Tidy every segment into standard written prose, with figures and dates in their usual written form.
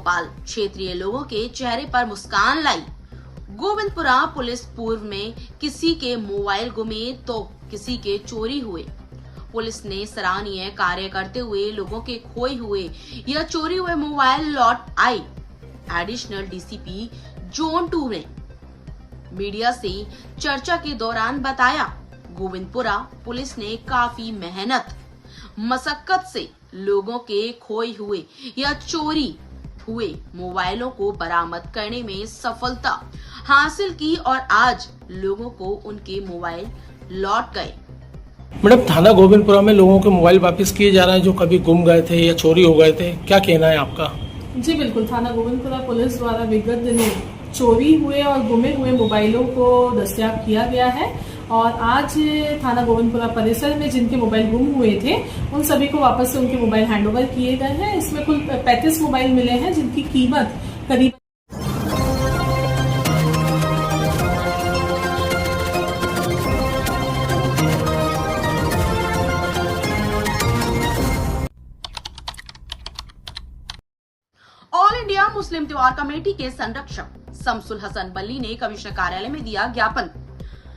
भोपाल क्षेत्रीय लोगों के चेहरे पर मुस्कान लाई। गोविंदपुरा पुलिस पूर्व में किसी के मोबाइल गुमे तो किसी के चोरी हुए। पुलिस ने सराहनीय कार्य करते हुए लोगों के खोए हुए या चोरी हुए मोबाइल लौट आई। एडिशनल डीसीपी जोन 2 ने मीडिया से चर्चा के दौरान बताया, गोविंदपुरा पुलिस ने काफी मेहनत मशक्कत से लोगों के खोए हुए या चोरी हुए मोबाइलों को बरामद करने में सफलता हासिल की और आज लोगों को उनके मोबाइल लौट गए। मैडम, थाना गोविंदपुरा में लोगों के मोबाइल वापस किए जा रहे हैं जो कभी गुम गए थे या चोरी हो गए थे, क्या कहना है आपका? जी बिल्कुल, थाना गोविंदपुरा पुलिस द्वारा विगत दिनों चोरी हुए और गुमे हुए मोबाइलों को दस्तयाब किया गया है और आज थाना गोविंदपुरा परिसर में जिनके मोबाइल गुम हुए थे उन सभी को वापस से उनके मोबाइल हैंडओवर किए गए हैं। इसमें कुल 35 मोबाइल मिले हैं जिनकी कीमत करीब ऑल इंडिया मुस्लिम त्योहार कमेटी के संरक्षक शमसुल हसन बल्ली ने कमिश्नर कार्यालय में दिया ज्ञापन।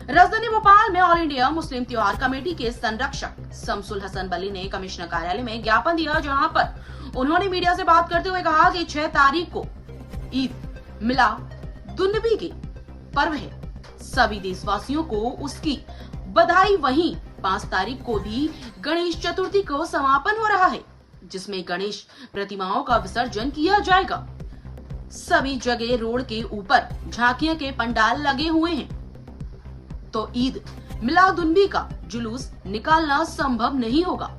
राजधानी भोपाल में ऑल इंडिया मुस्लिम त्योहार कमेटी के संरक्षक शमसुल हसन बल्ली ने कमिश्नर कार्यालय में ज्ञापन दिया, जहां पर उन्होंने मीडिया से बात करते हुए कहा कि 6 तारीख को ईद मिलादुन्नबी के पर्व है, सभी देशवासियों को उसकी बधाई। वहीं 5 तारीख को भी गणेश चतुर्थी को समापन हो रहा है, जिसमें गणेश प्रतिमाओं का विसर्जन किया जाएगा। सभी जगह रोड के ऊपर झांकियों के पंडाल लगे हुए हैं, तो ईद मिलादुन्नबी का जुलूस निकालना संभव नहीं होगा।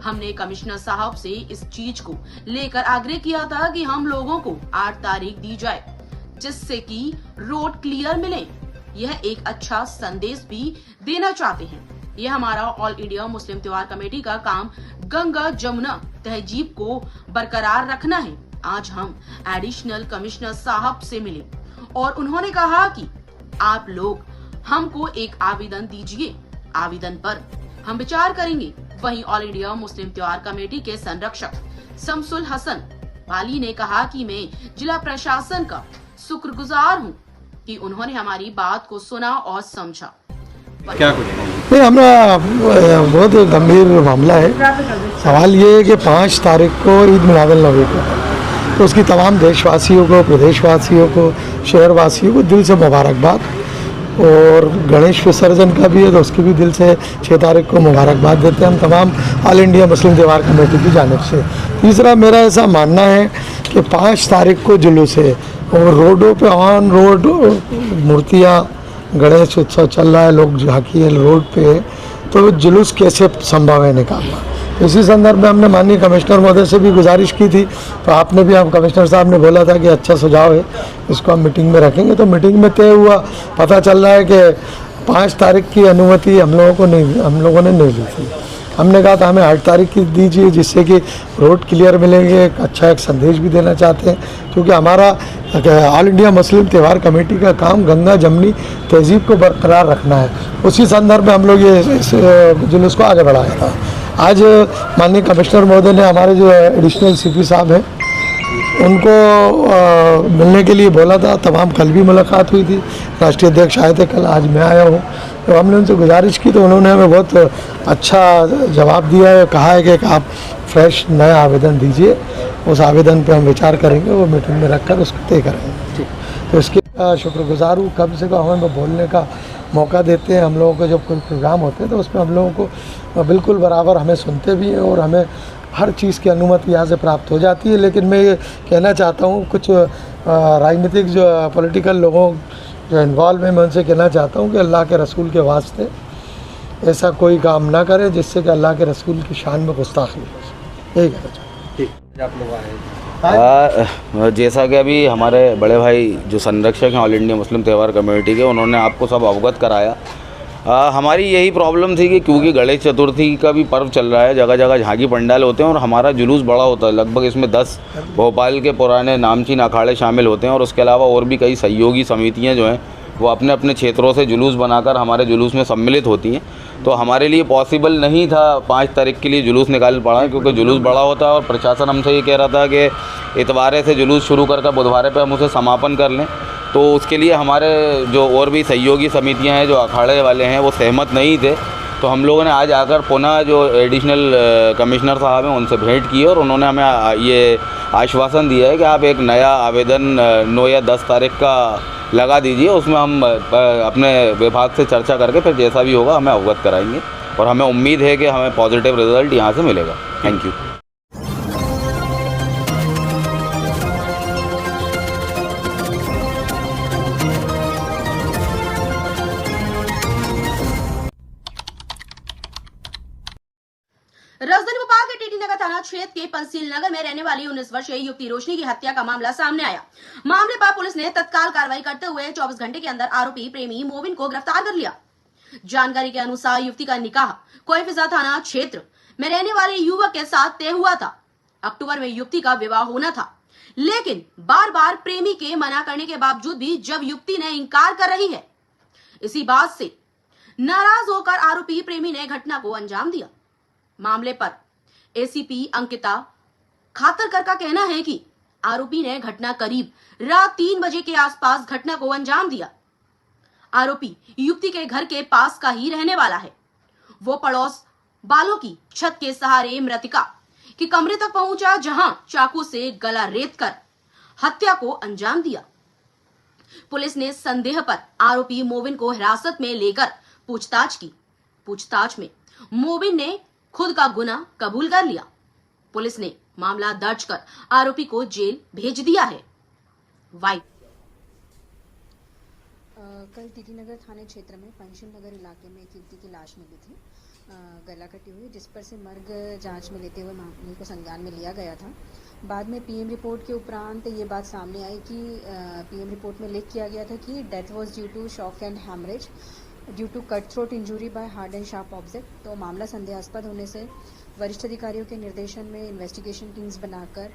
हमने कमिश्नर साहब से इस चीज को लेकर आग्रह किया था कि हम लोगों को 8 तारीख दी जाए, जिससे कि रोड क्लियर मिले। यह एक अच्छा संदेश भी देना चाहते हैं। यह हमारा ऑल इंडिया मुस्लिम त्योहार कमेटी का काम गंगा जमुना तहजीब को बरकरार रखना है। आज हम एडिशनल कमिश्नर साहब से मिले और उन्होंने कहा कि आप लोग हमको एक आवेदन दीजिए, आवेदन पर हम विचार करेंगे। वहीं ऑल इंडिया मुस्लिम त्योहार कमेटी के संरक्षक शमसुल हसन वाली ने कहा कि मैं जिला प्रशासन का शुक्रगुजार हूं कि उन्होंने हमारी बात को सुना और समझा। क्या कुछ नहीं, हमारा बहुत गंभीर मामला है। सवाल ये है कि 5 तारीख को ईद मिलादुन्नबी को, तो उसकी तमाम देशवासियों को, प्रदेशवासियों को, शहरवासियों को दिल से मुबारकबाद। और गणेश विसर्जन का भी है तो उसकी भी दिल से 6 तारीख को मुबारकबाद देते हैं हम तमाम ऑल इंडिया मुस्लिम त्योहार कमेटी की जानिब से। तीसरा, मेरा ऐसा मानना है कि 5 तारीख को जुलूस है और रोडों पे ऑन रोड मूर्तियाँ, गणेश उत्सव चल रहा है, लोग झांकी है रोड पे, तो जुलूस कैसे संभव है निकालना। इसी संदर्भ में हमने माननीय कमिश्नर महोदय से भी गुजारिश की थी, तो आपने भी, हम कमिश्नर साहब ने बोला था कि अच्छा सुझाव है, इसको हम मीटिंग में रखेंगे। तो मीटिंग में तय हुआ, पता चल रहा है कि 5 तारीख की अनुमति हम लोगों ने नहीं ली थी। हमने कहा था हमें 8 तारीख की दीजिए, जिससे कि रोड क्लियर मिलेंगे। एक संदेश भी देना चाहते हैं, क्योंकि हमारा ऑल इंडिया मुस्लिम त्योहार कमेटी का काम गंगा जमनी तहजीब को बरकरार रखना है। उसी संदर्भ में हम लोग ये जुलूस को आगे बढ़ाया था। आज माननीय कमिश्नर महोदय ने हमारे जो एडिशनल सीपी साहब हैं उनको मिलने के लिए बोला था। तमाम कल भी मुलाकात हुई थी, राष्ट्रीय अध्यक्ष आए थे कल, आज मैं आया हूँ। तो हमने उनसे गुजारिश की तो उन्होंने हमें बहुत अच्छा जवाब दिया है। कहा है कि आप फ्रेश नया आवेदन दीजिए, उस आवेदन पे हम विचार करेंगे, वो मीटिंग में रखकर उसको तय करेंगे। तो इसके शुक्रगुजार हूँ, कम से कम हमें बोलने का मौका देते हैं। हम लोगों के जब कोई प्रोग्राम होते हैं तो उसमें हम लोगों को बिल्कुल बराबर हमें सुनते भी हैं और हमें हर चीज़ की अनुमति यहाँ से प्राप्त हो जाती है। लेकिन मैं ये कहना चाहता हूँ, कुछ राजनीतिक जो पॉलिटिकल लोगों जो इन्वॉल्व हैं, मैं उनसे कहना चाहता हूँ कि अल्लाह के रसूल के वास्ते ऐसा कोई काम ना करें जिससे कि अल्लाह के रसूल की शान में गुस्ताखी हो। यही कहना चाहता हूँ। आप लोग आए जैसा कि अभी हमारे बड़े भाई जो संरक्षक हैं ऑल इंडिया मुस्लिम त्योहार कमेटी के, उन्होंने आपको सब अवगत कराया। हमारी यही प्रॉब्लम थी कि क्योंकि गणेश चतुर्थी का भी पर्व चल रहा है, जगह जगह झांकी पंडाल होते हैं और हमारा जुलूस बड़ा होता है। लगभग इसमें 10 भोपाल के पुराने नामचीन अखाड़े शामिल होते हैं और उसके अलावा और भी कई सहयोगी समितियां जो हैं वो अपने अपने क्षेत्रों से जुलूस बनाकर हमारे जुलूस में सम्मिलित होती हैं। तो हमारे लिए पॉसिबल नहीं था 5 तारीख के लिए जुलूस निकाल पड़ा, क्योंकि जुलूस बड़ा होता है और प्रशासन हमसे ये कह रहा था कि इतवारे से जुलूस शुरू कर बुधवारे पे हम उसे समापन कर लें। तो उसके लिए हमारे जो और भी सहयोगी समितियां हैं, जो अखाड़े वाले हैं, वो सहमत नहीं थे। तो हम लोगों ने आज आकर पुनः जो एडिशनल कमिश्नर साहब हैं उनसे भेंट की और उन्होंने हमें ये आश्वासन दिया है कि आप एक नया आवेदन 9 या 10 तारीख का लगा दीजिए, उसमें हम अपने विभाग से चर्चा करके फिर जैसा भी होगा हमें अवगत कराएंगे और हमें उम्मीद है कि हमें पॉजिटिव रिजल्ट यहाँ से मिलेगा। Thank you. राजधानी भोपाल के टीटी नगर थाना क्षेत्र के पंसील नगर में रहने वाली 19 वर्षीय युवती रोशनी की हत्या का मामला सामने आया। मामले पर पुलिस ने तत्काल कार्रवाई करते हुए 24 घंटे के अंदर आरोपी प्रेमी मोबिन को गिरफ्तार कर लिया। जानकारी के अनुसार युवती का निकाह कोईफिजा थाना क्षेत्र में रहने वाले युवक के साथ तय हुआ था। अक्टूबर में युवती का विवाह होना था, लेकिन बार बार प्रेमी के मना करने के बावजूद भी जब युवती ने इंकार कर रही है, इसी बात से नाराज होकर आरोपी प्रेमी ने घटना को अंजाम दिया। मामले पर एसीपी अंकिता खातरकर का कहना है कि आरोपी ने घटना करीब रात 3 बजे के आसपास घटना को अंजाम दिया। आरोपी युवती के घर के पास का ही रहने वाला है। वो पड़ोस बालों की छत के सहारे मृतका के कमरे तक पहुंचा, जहां चाकू से गला रेत कर हत्या को अंजाम दिया। पुलिस ने संदेह पर आरोपी मोबिन को हिरासत में लेकर पूछताछ की। पूछताछ में मोबिन ने खुद का गुनाह कबूल कर लिया। पुलिस ने मामला दर्ज कर आरोपी को जेल भेज दिया है। कल टीटी नगर थाने क्षेत्र में पंचशील नगर इलाके में एक युवती की लाश मिली थी, गला कटी हुई, जिस पर से मर्ग जांच में लेते हुए मामले को संज्ञान में लिया गया था। बाद में पीएम रिपोर्ट के उपरांत ये बात सामने आई कि पीएम रिपोर्ट में लिख किया गया था कि death was due to shock and haemorrhage due to cut throat injury by hard and sharp object. तो मामला संदेहास्पद होने से वरिष्ठ अधिकारियों के निर्देशन में इन्वेस्टिगेशन टीम्स बनाकर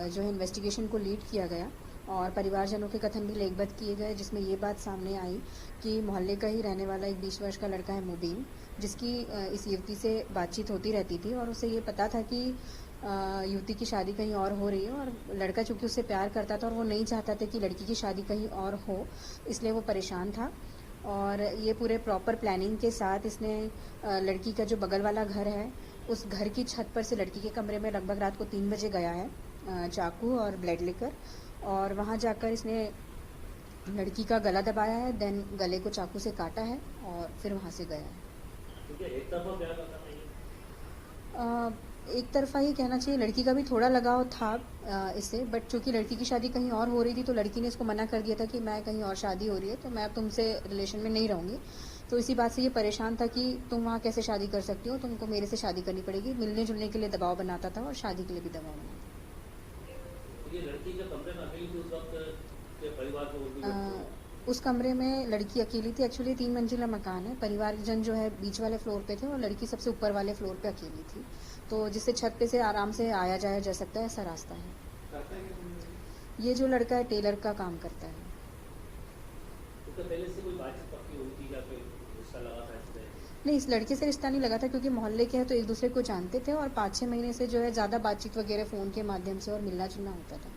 जो है इन्वेस्टिगेशन को लीड किया गया और परिवारजनों के कथन भी लेखबद्ध किए गए, जिसमें ये बात सामने आई कि मोहल्ले का ही रहने वाला एक 20 वर्ष का लड़का है मुबीन, जिसकी इस युवती से बातचीत होती रहती थी और उसे ये पता था कि युवती की शादी कहीं और हो रही है और लड़का चूंकि उससे प्यार करता था और वो नहीं चाहता था कि लड़की की शादी कहीं और हो, इसलिए वो परेशान था। और ये पूरे प्रॉपर प्लानिंग के साथ इसने लड़की का जो बगल वाला घर है उस घर की छत पर से लड़की के कमरे में लगभग रात को 3 बजे गया है चाकू और ब्लेड लेकर, और वहाँ जाकर इसने लड़की का गला दबाया है, देन गले को चाकू से काटा है और फिर वहाँ से गया है। एक तरफा ही कहना चाहिए, लड़की का भी थोड़ा लगाव था इससे, बट चूंकि लड़की की शादी कहीं और हो रही थी तो लड़की ने इसको मना कर दिया था कि मैं कहीं और शादी हो रही है तो मैं अब तुमसे रिलेशन में नहीं रहूँगी। तो इसी बात से ये परेशान था कि तुम वहाँ कैसे शादी कर सकती हो, तुमको मेरे से शादी करनी पड़ेगी। मिलने जुलने के लिए दबाव बनाता था और शादी के लिए भी दबाव बनाता था। ये लड़की जब कमरे में अकेली थी उस वक्त के परिवार को उस कमरे में लड़की अकेली थी। एक्चुअली 3 मंजिला मकान है, परिवारजन जो है बीच वाले फ्लोर पे थे और लड़की सबसे ऊपर वाले फ्लोर पे अकेली थी, तो जिससे छत पे से आराम से आया जाया जा सकता है, ऐसा रास्ता है। ये जो लड़का है टेलर का काम करता है। तो पहले से कोई बातचीत पक्की हुई थी या कोई रिश्ता लगा था इससे? नहीं, इस लड़के से रिश्ता नहीं लगा था क्योंकि मोहल्ले के हैं तो एक दूसरे को जानते थे और 5-6 महीने से जो है ज़्यादा बातचीत वगैरह फ़ोन के माध्यम से और मिलना जुलना होता था।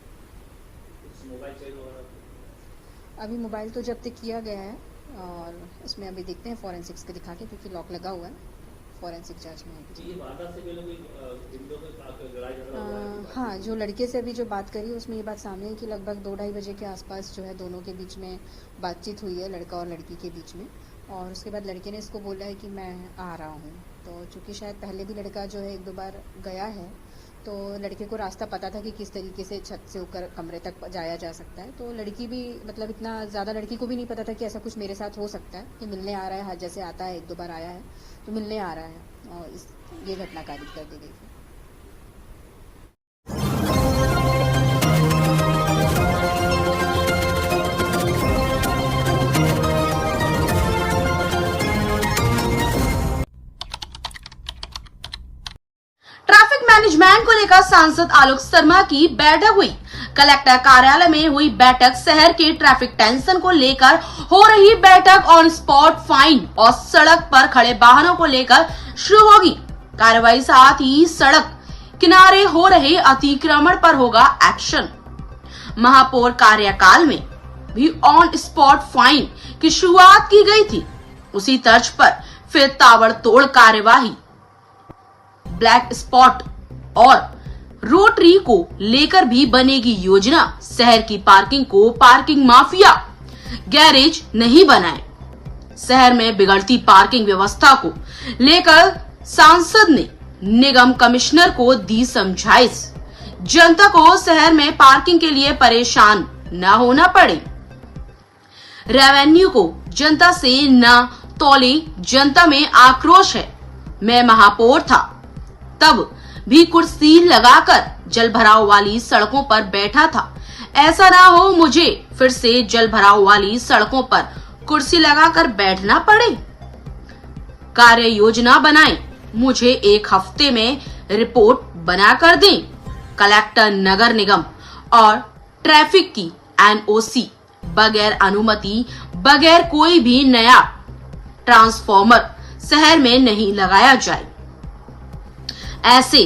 मोबाइल चेंज वगैरह अभी मोबाइल तो जब्त किया गया है और इसमें अभी देखते हैं फॉरेंसिक्स के दिखा के, क्योंकि लॉक लगा हुआ है, फॉरेंसिक जांच में है। ये वारदात से पहले कोई विंडो पे आकर लड़ाई झगड़ा हुआ है? हाँ, जो लड़के से अभी जो बात करी उसमें ये बात सामने है कि लगभग 2-2:30 बजे के आसपास जो है दोनों के बीच में बातचीत हुई है, लड़का और लड़की के बीच में, और उसके बाद लड़के ने इसको बोला है कि मैं आ रहा हूँ। तो चूँकि शायद पहले भी लड़का जो है 1-2 बार गया है तो लड़के को रास्ता पता था कि किस तरीके से छत से ऊपर कमरे तक जाया जा सकता है, तो लड़की भी मतलब इतना ज़्यादा लड़की को भी नहीं पता था कि ऐसा कुछ मेरे साथ हो सकता है कि मिलने आ रहा है, जैसे आता है 1-2 बार आया है तो मिलने आ रहा है, और ये घटना कारित कर दी गई थी। ट्रैफिक मैनेजमेंट को लेकर सांसद आलोक शर्मा की बैठक हुई। कलेक्टर कार्यालय में हुई बैठक शहर के ट्रैफिक टेंशन को लेकर हो रही बैठक ऑन स्पॉट फाइन और सड़क पर खड़े वाहनों को लेकर शुरू होगी। कार्रवाई साथ ही सड़क किनारे हो रहे अतिक्रमण पर होगा एक्शन। महापौर कार्यकाल में भी ऑन स्पॉट फाइन की शुरुआत की गई थी, उसी तर्ज पर फिर ताबड़तोड़ कार्यवाही। ब्लैक स्पॉट और रोटरी को लेकर भी बनेगी योजना। शहर की पार्किंग को पार्किंग माफिया गैरेज नहीं बनाए। शहर में बिगड़ती पार्किंग व्यवस्था को लेकर सांसद ने निगम कमिश्नर को दी समझाइश। जनता को शहर में पार्किंग के लिए परेशान न होना पड़े। रेवेन्यू को जनता से न तौले, जनता में आक्रोश है। मैं महापौर था तब भी कुर्सी लगाकर जल भराव वाली सड़कों पर बैठा था। ऐसा ना हो मुझे फिर से जल भराव वाली सड़कों पर कुर्सी लगाकर बैठना पड़े। कार्य योजना बनाएं, मुझे 1 हफ्ते में रिपोर्ट बना कर दें। कलेक्टर नगर निगम और ट्रैफिक की एनओसी बगैर अनुमति, बगैर कोई भी नया ट्रांसफॉर्मर शहर में नहीं लगाया जाए। ऐसे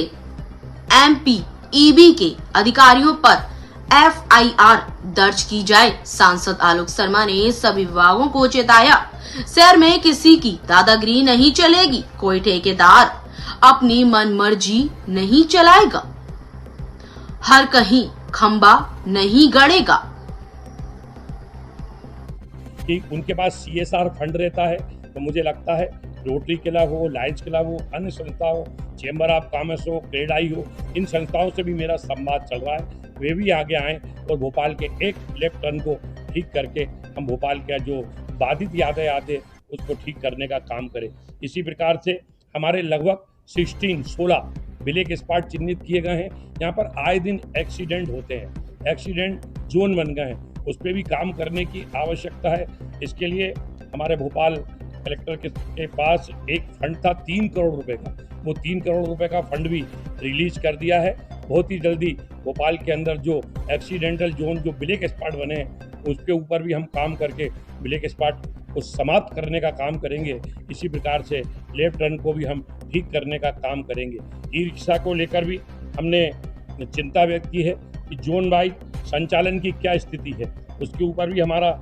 एमपीईबी के अधिकारियों पर एफआईआर दर्ज की जाए। सांसद आलोक शर्मा ने सभी विभागों को चेताया, शहर में किसी की दादागिरी नहीं चलेगी। कोई ठेकेदार अपनी मनमर्जी नहीं चलाएगा, हर कहीं खंबा नहीं गड़ेगा। कि उनके पास सीएसआर फंड रहता है, तो मुझे लगता है रोटरी क्लब हो, लायंस क्लब हो, अन्य संस्था हो, चेंबर ऑफ कॉमर्स हो, क्रेडाई हो, इन संस्थाओं से भी मेरा संवाद चल रहा है। वे भी आगे आएँ और भोपाल के एक लेफ्ट टर्न को ठीक करके हम भोपाल का जो बाधित यातायात है उसको ठीक करने का काम करें। इसी प्रकार से हमारे लगभग 16 ब्लैक स्पॉट चिन्हित किए गए हैं। यहाँ पर आए दिन एक्सीडेंट होते हैं, एक्सीडेंट जोन बन गए हैं, उस पर भी काम करने की आवश्यकता है। इसके लिए हमारे भोपाल कलेक्टर के पास एक फंड था 3 करोड़ रुपए का, वो 3 करोड़ रुपए का फंड भी रिलीज कर दिया है। बहुत ही जल्दी भोपाल के अंदर जो एक्सीडेंटल जोन, जो ब्लैक स्पॉट बने हैं, उसके ऊपर भी हम काम करके ब्लैक स्पॉट को समाप्त करने का काम करेंगे। इसी प्रकार से लेफ्ट टर्न को भी हम ठीक करने का काम करेंगे। ई रिक्शा को लेकर भी हमने चिंता व्यक्त की है कि जोन वाइज संचालन की क्या स्थिति है, उसके ऊपर भी हमारा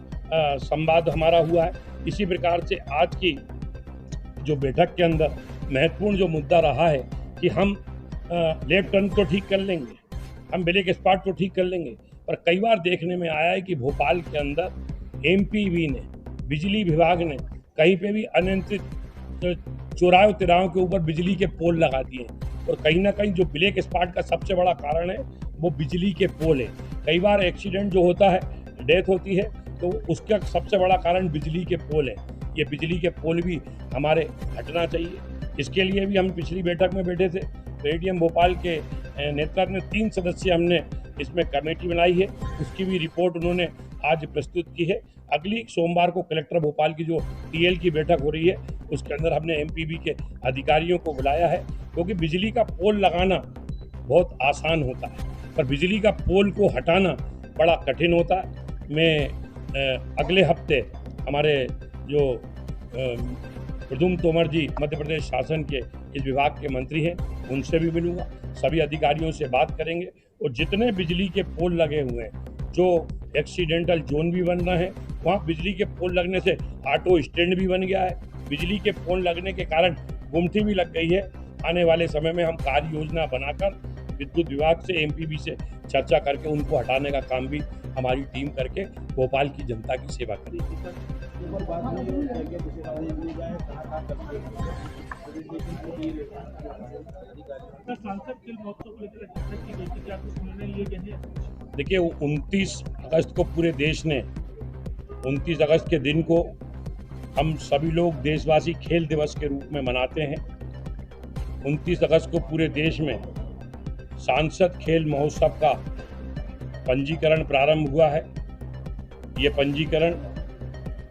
संवाद हमारा हुआ है। इसी प्रकार से आज की जो बैठक के अंदर महत्वपूर्ण जो मुद्दा रहा है कि हम लेफ्ट टर्न को ठीक कर लेंगे, हम ब्लैक स्पॉट को ठीक कर लेंगे, पर कई बार देखने में आया है कि भोपाल के अंदर एमपीवी ने, बिजली विभाग ने कहीं पे भी अनियंत्रित चौराहे तिराहों के ऊपर बिजली के पोल लगा दिए हैं। और कहीं ना कहीं जो ब्लैक स्पॉट का सबसे बड़ा कारण है वो बिजली के पोल है। कई बार एक्सीडेंट जो होता है, डेथ होती है, तो उसका सबसे बड़ा कारण बिजली के पोल है। ये बिजली के पोल भी हमारे हटना चाहिए। इसके लिए भी हम पिछली बैठक में बैठे थे। एडीएम भोपाल के नेतृत्व में 3 सदस्य हमने इसमें कमेटी बनाई है, उसकी भी रिपोर्ट उन्होंने आज प्रस्तुत की है। अगली सोमवार को कलेक्टर भोपाल की जो टीएल की बैठक हो रही है, उसके अंदर हमने एमपीबी के अधिकारियों को बुलाया है, क्योंकि बिजली का पोल लगाना बहुत आसान होता है, पर बिजली का पोल को हटाना बड़ा कठिन होता है। मैं अगले हफ्ते हमारे जो प्रद्युम्न तोमर जी मध्य प्रदेश शासन के इस विभाग के मंत्री हैं, उनसे भी मिलूंगा, सभी अधिकारियों से बात करेंगे। और जितने बिजली के पोल लगे हुए हैं, जो एक्सीडेंटल जोन भी बन रहे हैं, वहाँ बिजली के पोल लगने से ऑटो स्टैंड भी बन गया है। बिजली के पोल लगने के कारण गुमटी भी लग गई है। आने वाले समय में हम कार्य योजना बनाकर विद्युत विभाग से, एमपीबी से चर्चा करके उनको हटाने का काम भी हमारी टीम करके भोपाल की जनता की सेवा करेगी। देखिए, 29 अगस्त को पूरे देश ने, 29 अगस्त के दिन को हम सभी लोग देशवासी खेल दिवस के रूप में मनाते हैं। 29 अगस्त को पूरे देश में सांसद खेल महोत्सव का पंजीकरण प्रारंभ हुआ है। ये पंजीकरण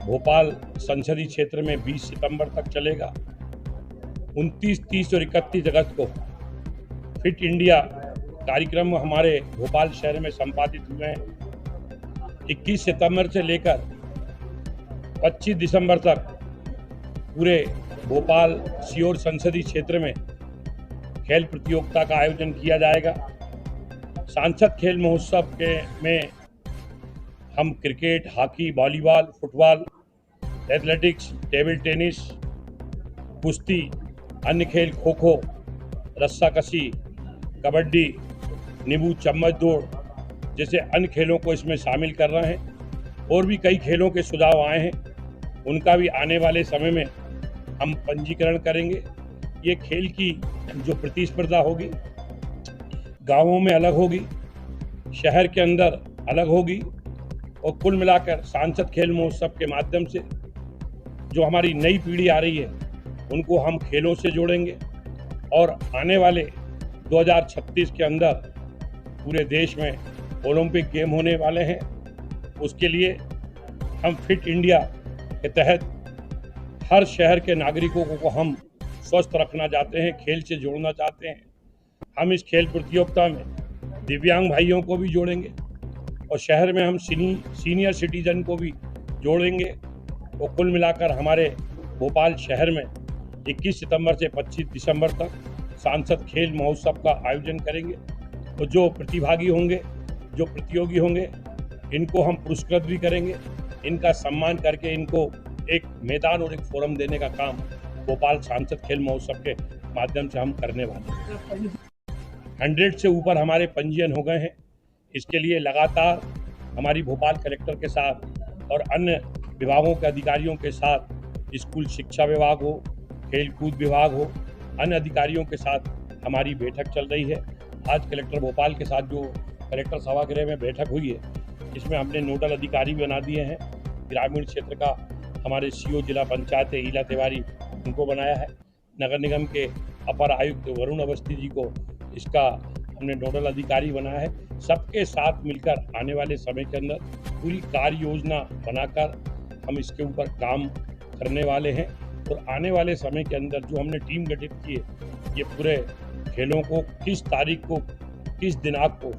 भोपाल संसदीय क्षेत्र में 20 सितंबर तक चलेगा। 29, 30 और 31 अगस्त को फिट इंडिया कार्यक्रम हमारे भोपाल शहर में संपादित हुए हैं। 21 सितंबर से लेकर 25 दिसंबर तक पूरे भोपाल सीहोर संसदीय क्षेत्र में खेल प्रतियोगिता का आयोजन किया जाएगा। सांसद खेल महोत्सव में हम cricket, hockey, volleyball, football, athletics, table tennis, कुश्ती, अन्य खेल, खो खो, रस्साकशी, कबड्डी, नींबू चम्मच दौड़ जैसे अन्य खेलों को इसमें शामिल कर रहे हैं। और भी कई खेलों के सुझाव आए हैं, उनका भी आने वाले समय में हम पंजीकरण करेंगे। ये खेल की जो प्रतिस्पर्धा होगी गांवों में अलग होगी, शहर के अंदर अलग होगी, और कुल मिलाकर सांसद खेल महोत्सव के माध्यम से जो हमारी नई पीढ़ी आ रही है उनको हम खेलों से जोड़ेंगे। और आने वाले 2036 के अंदर पूरे देश में ओलंपिक गेम होने वाले हैं। उसके लिए हम फिट इंडिया के तहत हर शहर के नागरिकों को हम स्वस्थ रखना चाहते हैं, खेल से जोड़ना चाहते हैं। हम इस खेल प्रतियोगिता में दिव्यांग भाइयों को भी जोड़ेंगे और शहर में हम सीनियर सिटीजन को भी जोड़ेंगे। और कुल मिलाकर हमारे भोपाल शहर में 21 सितंबर से 25 दिसंबर तक सांसद खेल महोत्सव का आयोजन करेंगे। और जो प्रतिभागी होंगे, जो प्रतियोगी होंगे, इनको हम पुरस्कृत भी करेंगे। इनका सम्मान करके इनको एक मैदान और एक फोरम देने का काम भोपाल सांसद खेल महोत्सव के माध्यम से हम करने वाले हैं। 100 से ऊपर हमारे पंजीयन हो गए हैं। इसके लिए लगातार हमारी भोपाल कलेक्टर के साथ और अन्य विभागों के अधिकारियों के साथ, स्कूल शिक्षा विभाग हो, खेल कूद विभाग हो, अन्य अधिकारियों के साथ हमारी बैठक चल रही है। आज कलेक्टर भोपाल के साथ जो कलेक्टर सभागृह में बैठक हुई है, इसमें हमने नोडल अधिकारी बना दिए हैं। ग्रामीण क्षेत्र का हमारे सीओ जिला पंचायत ईला तिवारी उनको बनाया है। नगर निगम के अपर आयुक्त वरुण अवस्थी जी को इसका हमने नोडल अधिकारी बनाया है। सबके साथ मिलकर आने वाले समय के अंदर पूरी कार्य योजना बनाकर हम इसके ऊपर काम करने वाले हैं। और आने वाले समय के अंदर जो हमने टीम गठित की है, ये पूरे खेलों को किस तारीख को, किस दिनांक को,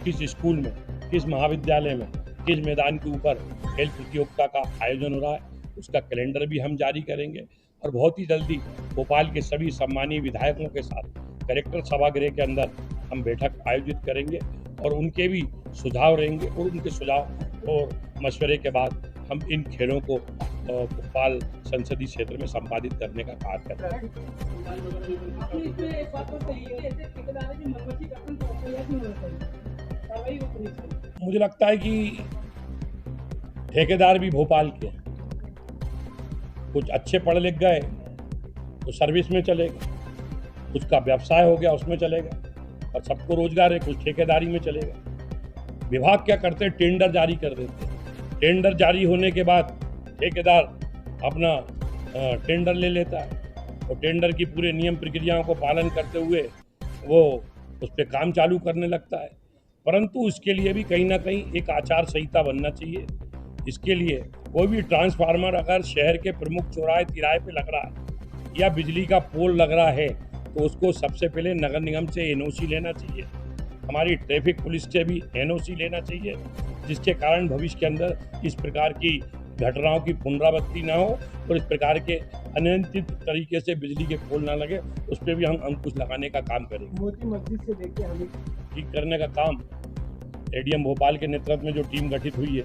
किस स्कूल में, किस महाविद्यालय में, किस मैदान के ऊपर खेल प्रतियोगिता का आयोजन हो रहा है, उसका कैलेंडर भी हम जारी करेंगे। और बहुत ही जल्दी भोपाल के सभी सम्मानीय विधायकों के साथ कलेक्टर सभागृह के अंदर हम बैठक आयोजित करेंगे और उनके भी सुझाव रहेंगे। और उनके सुझाव और मशवरे के बाद हम इन खेलों को भोपाल संसदीय क्षेत्र में संपादित करने का कार्य कर रहे हैं। मुझे लगता है कि ठेकेदार भी भोपाल के हैं। कुछ अच्छे पढ़ लिख गए तो सर्विस में चले गए, कुछ का व्यवसाय हो गया उसमें चले गए, और सबको रोजगार है, कुछ ठेकेदारी में चले गए। विभाग क्या करते हैं, टेंडर जारी कर देते हैं। टेंडर जारी होने के बाद ठेकेदार अपना टेंडर ले लेता है और टेंडर की पूरे नियम प्रक्रियाओं को पालन करते हुए वो उस पर काम चालू करने लगता है। परंतु इसके लिए भी कहीं ना कहीं एक आचार संहिता बनना चाहिए। इसके लिए कोई भी ट्रांसफार्मर अगर शहर के प्रमुख चौराहे तिराहे पे लग रहा है या बिजली का पोल लग रहा है तो उसको सबसे पहले नगर निगम से एनओसी लेना चाहिए। हमारी ट्रैफिक पुलिस से भी एनओसी लेना चाहिए, जिसके कारण भविष्य के अंदर इस प्रकार की घटनाओं की पुनरावृत्ति ना हो और इस प्रकार के अनियंत्रित तरीके से बिजली के पोल ना लगे। उस पर भी हम अंकुश लगाने का काम करेंगे। मोती मस्जिद से लेके हमें ठीक करने का काम एडीएम भोपाल के नेतृत्व में जो टीम गठित हुई है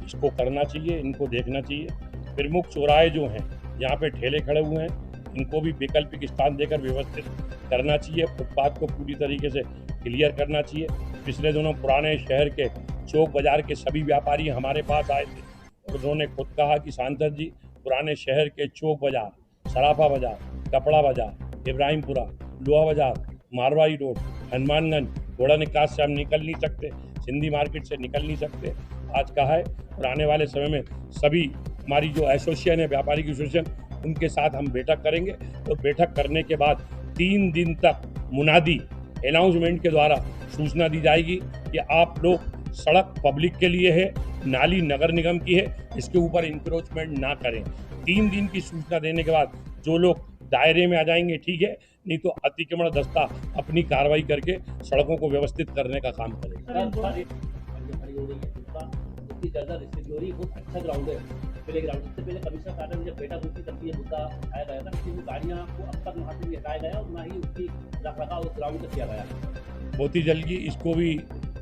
इसको करना चाहिए, इनको देखना चाहिए। प्रमुख चौराहे जो हैं यहाँ पे ठेले खड़े हुए हैं, इनको भी वैकल्पिक स्थान देकर व्यवस्थित करना चाहिए। फुटपाथ को पूरी तरीके से क्लियर करना चाहिए। पिछले दिनों पुराने शहर के चौक बाजार के सभी व्यापारी हमारे पास आए थे और उन्होंने खुद कहा कि सांसद जी, पुराने शहर के चौक बाजार, सराफा बाजार, कपड़ा बाजार, इब्राहिमपुरा, लोहा बाजार, मारवाड़ी रोड, हनुमानगंज, घोड़ा निकास से हम निकल नहीं सकते, सिंधी मार्केट से निकल नहीं सकते। आज कहा है और आने वाले समय में सभी हमारी जो एसोसिएशन है, व्यापारी एसोसिएशन, उनके साथ हम बैठक करेंगे और बैठक करने के बाद 3 दिन तक मुनादी अनाउंसमेंट के द्वारा सूचना दी जाएगी कि आप लोग सड़क पब्लिक के लिए है, नाली नगर निगम की है, इसके ऊपर इंक्रोचमेंट ना करें। 3 दिन की सूचना देने के बाद जो लोग दायरे में आ जाएंगे ठीक है, नहीं तो अतिक्रमण दस्ता अपनी कार्रवाई करके सड़कों को व्यवस्थित करने का काम करेगा। अच्छा ग्राउंड है, पहले ग्राउंड से पहले कमिश्नर कार्यालय में जब बैठक होती तब ये मुद्दा उठाया गया था, लेकिन गाड़ियाँ को अब तक वहाँ से हटाया गया और ना ही उसकी रखरखाव उस ग्राउंड से किया गया। बहुत ही जल्दी इसको भी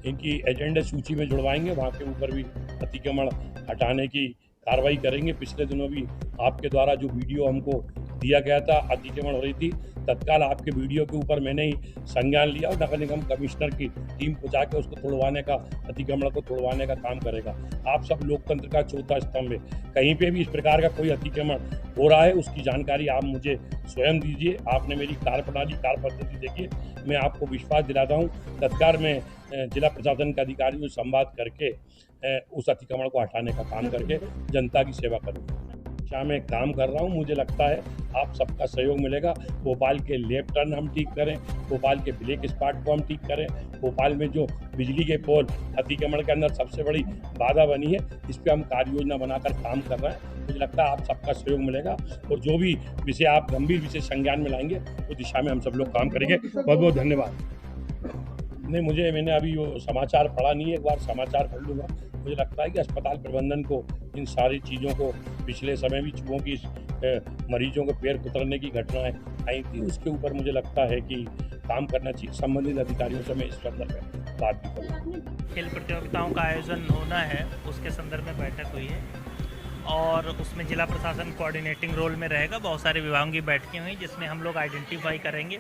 इनकी एजेंडा सूची में जुड़वाएंगे, वहाँ के ऊपर भी अतिक्रमण हटाने की कार्रवाई करेंगे। पिछले दिनों भी आपके द्वारा जो वीडियो हमको दिया गया था, अतिक्रमण हो रही थी, तत्काल आपके वीडियो के ऊपर मैंने ही संज्ञान लिया और नगर निगम कमिश्नर की टीम को जाकर उसको तोड़वाने का, अतिक्रमण को तोड़वाने का काम करेगा। आप सब लोकतंत्र का चौथा स्तंभ है, कहीं पे भी इस प्रकार का कोई अतिक्रमण हो रहा है उसकी जानकारी आप मुझे स्वयं दीजिए। आपने मेरी कार्यप्रणाली, कार्य पद्धति देखिए, मैं आपको विश्वास दिलाता हूँ तत्काल मैं जिला प्रशासन के अधिकारियों से संवाद करके उस अतिक्रमण को हटाने का काम करके जनता की सेवा करूँगा। दिशा में काम कर रहा हूँ, मुझे लगता है आप सबका सहयोग मिलेगा। भोपाल के लेफ्ट टर्न हम ठीक करें, भोपाल के ब्लैक स्पॉट को हम ठीक करें, भोपाल में जो बिजली के पोल अतिक्रमण के अंदर सबसे बड़ी बाधा बनी है, इस पर हम कार्य योजना बनाकर काम कर रहे हैं। मुझे लगता है आप सबका सहयोग मिलेगा और जो भी विषय आप गंभीर विषय संज्ञान में लाएंगे उस दिशा में हम सब लोग काम करेंगे। बहुत बहुत धन्यवाद। नहीं, मैंने अभी वो समाचार पढ़ा नहीं है, एक बार समाचार पढ़ लूँगा। मुझे लगता है कि अस्पताल प्रबंधन को इन सारी चीज़ों को पिछले समय भी चूहों की मरीजों के पैर कुतरने की घटनाएं आई थी, उसके ऊपर मुझे लगता है कि काम करना चाहिए। संबंधित अधिकारियों से मैं इस संदर्भ में बात भी करूँगा। खेल प्रतियोगिताओं का आयोजन होना है, उसके संदर्भ में बैठक हुई है और उसमें जिला प्रशासन कोऑर्डिनेटिंग रोल में रहेगा। बहुत सारे विभागों की बैठकें हुई जिसमें हम लोग आइडेंटिफाई करेंगे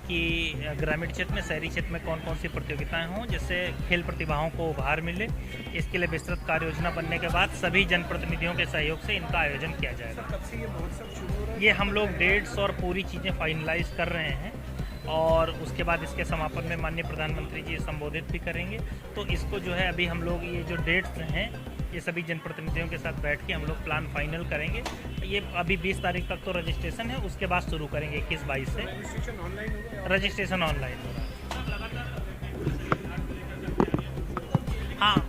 कि ग्रामीण क्षेत्र में, शहरी क्षेत्र में कौन कौन सी प्रतियोगिताएं हों जिससे खेल प्रतिभाओं को उभार मिले। इसके लिए विस्तृत कार्य योजना बनने के बाद सभी जनप्रतिनिधियों के सहयोग से इनका आयोजन किया जाएगा। ये हम लोग डेट्स और पूरी चीज़ें फाइनलाइज कर रहे हैं और उसके बाद इसके समापन में माननीय प्रधानमंत्री जी संबोधित भी करेंगे। तो इसको जो है अभी हम लोग ये जो डेट्स हैं ये सभी जनप्रतिनिधियों के साथ बैठ के हम लोग प्लान फाइनल करेंगे। ये अभी 20 तारीख तक तो रजिस्ट्रेशन है, उसके बाद शुरू करेंगे 21-22 से। रजिस्ट्रेशन ऑनलाइन हो रहा है। हाँ,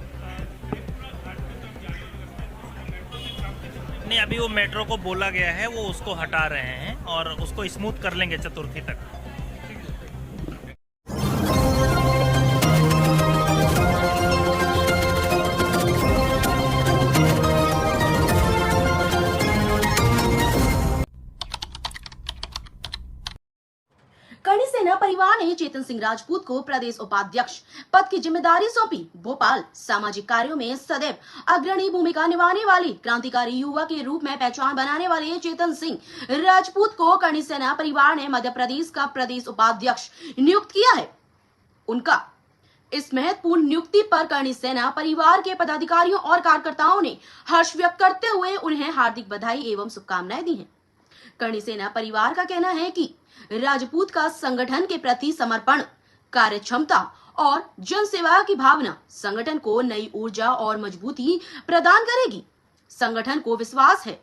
नहीं अभी वो मेट्रो को बोला गया है, वो उसको हटा रहे हैं और उसको स्मूथ कर लेंगे चतुर्थी तक। करणी सेना परिवार ने चेतन सिंह राजपूत को प्रदेश उपाध्यक्ष पद की जिम्मेदारी सौंपी। भोपाल सामाजिक कार्यों में सदैव अग्रणी भूमिका निभाने वाले क्रांतिकारी युवा के रूप में पहचान बनाने वाले चेतन सिंह राजपूत को करणी सेना परिवार ने मध्य प्रदेश का प्रदेश उपाध्यक्ष नियुक्त किया है। उनका इस महत्वपूर्ण नियुक्ति पर करणी सेना परिवार के पदाधिकारियों और कार्यकर्ताओं ने हर्ष व्यक्त करते हुए उन्हें हार्दिक बधाई एवं शुभकामनाएं दी हैं। करणी सेना परिवार का कहना है कि राजपूत का संगठन के प्रति समर्पण, कार्य क्षमता और जन सेवा की भावना संगठन को नई ऊर्जा और मजबूती प्रदान करेगी। संगठन को विश्वास है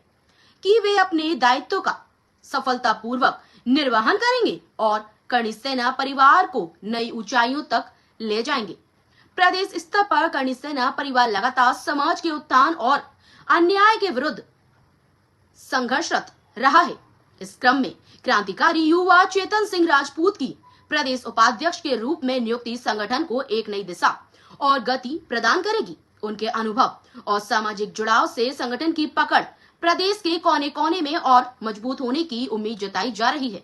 कि वे अपने दायित्व का सफलतापूर्वक निर्वहन करेंगे और करणी सेना परिवार को नई ऊंचाइयों तक ले जाएंगे। प्रदेश स्तर पर करणी सेना परिवार लगातार समाज के उत्थान और अन्याय के विरुद्ध संघर्षरत रहा है। इस क्रम में क्रांतिकारी युवा चेतन सिंह राजपूत की प्रदेश उपाध्यक्ष के रूप में नियुक्ति संगठन को एक नई दिशा और गति प्रदान करेगी। उनके अनुभव और सामाजिक जुड़ाव से संगठन की पकड़ प्रदेश के कोने कोने में और मजबूत होने की उम्मीद जताई जा रही है।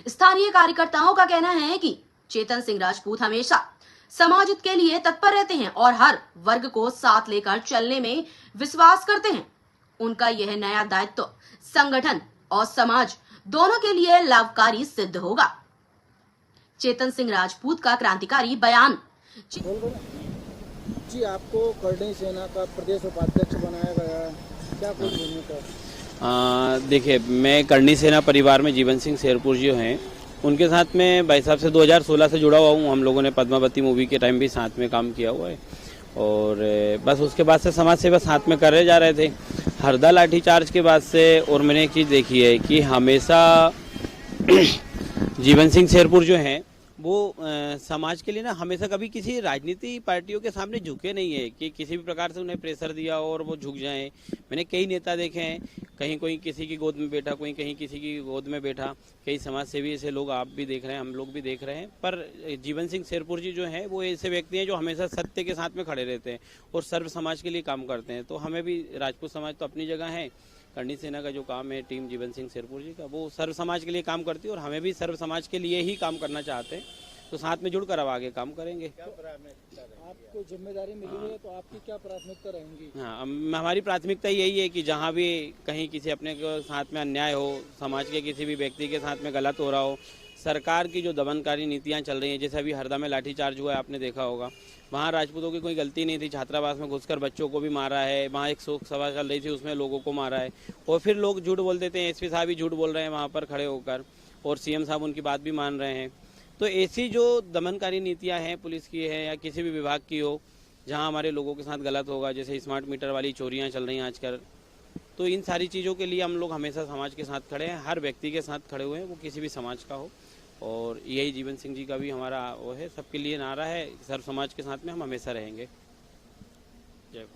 स्थानीय कार्यकर्ताओं का कहना है कि चेतन सिंह राजपूत हमेशा समाज हित के लिए तत्पर रहते हैं और हर वर्ग को साथ लेकर चलने में विश्वास करते हैं। उनका यह नया दायित्व संगठन और समाज दोनों के लिए लाभकारी सिद्ध होगा। चेतन सिंह राजपूत का क्रांतिकारी बयान। जी, आपको करणी सेना का प्रदेश उपाध्यक्ष बनाया गया है, क्या कुछ भूमिका? देखिए, मैं करणी सेना परिवार में जीवन सिंह शेरपुर जी हैं, उनके साथ में भाई साहब से 2016 से जुड़ा हुआ हूँ। हम लोगों ने पद्मावती मूवी के टाइम भी साथ में काम किया हुआ है और बस उसके बाद से समाज सेवा साथ में करे जा रहे थे। हरदा लाठीचार्ज के बाद से और मैंने एक चीज़ देखी है कि हमेशा जीवन सिंह शेरपुर जो हैं वो समाज के लिए ना हमेशा कभी किसी राजनीति पार्टियों के सामने झुके नहीं है कि किसी भी प्रकार से उन्हें प्रेशर दिया और वो झुक जाएं। मैंने कई नेता देखे हैं, कहीं कोई किसी की गोद में बैठा, कोई कहीं किसी की गोद में बैठा, कई समाज सेवी ऐसे लोग आप भी देख रहे हैं, हम लोग भी देख रहे हैं। पर जीवन सिंह शेरपुर जी जो हैं वो ऐसे व्यक्ति हैं जो हमेशा सत्य के साथ में खड़े रहते हैं और सर्व समाज के लिए काम करते हैं। तो हमें भी राजपूत समाज तो अपनी जगह है, करणी सेना का जो काम है टीम जीवन सिंह शेरपुर जी का, वो सर्व समाज के लिए काम करती है और हमें भी सर्व समाज के लिए ही काम करना चाहते हैं। तो साथ में जुड़कर अब आगे काम करेंगे। आपको जिम्मेदारी मिली है तो आपकी क्या प्राथमिकता रहेंगी? हाँ, हमारी प्राथमिकता यही है कि जहाँ भी कहीं किसी अपने के साथ में अन्याय हो, समाज के किसी भी व्यक्ति के साथ में गलत हो रहा हो, सरकार की जो दमनकारी नीतियाँ चल रही हैं, जैसे अभी हरदा में लाठीचार्ज हुआ है आपने देखा होगा, वहाँ राजपूतों की कोई गलती नहीं थी, छात्रावास में घुसकर बच्चों को भी मारा है, वहाँ एक शोक सभा चल रही थी उसमें लोगों को मारा है और फिर लोग झूठ बोल देते हैं। एसपी साहब भी झूठ बोल रहे हैं वहाँ पर खड़े होकर और सीएम साहब उनकी बात भी मान रहे हैं। तो ऐसी जो दमनकारी नीतियाँ हैं पुलिस की है या किसी भी विभाग की हो, जहाँ हमारे लोगों के साथ गलत होगा, जैसे स्मार्ट मीटर वाली चोरियाँ चल रही हैं आजकल, तो इन सारी चीज़ों के लिए हम लोग हमेशा समाज के साथ खड़े हैं, हर व्यक्ति के साथ खड़े हुए हैं, वो किसी भी समाज का हो। और यही जीवन सिंह जी का भी हमारा वो है, सबके लिए नारा है, सर्व समाज के साथ में हम हमेशा रहेंगे। जय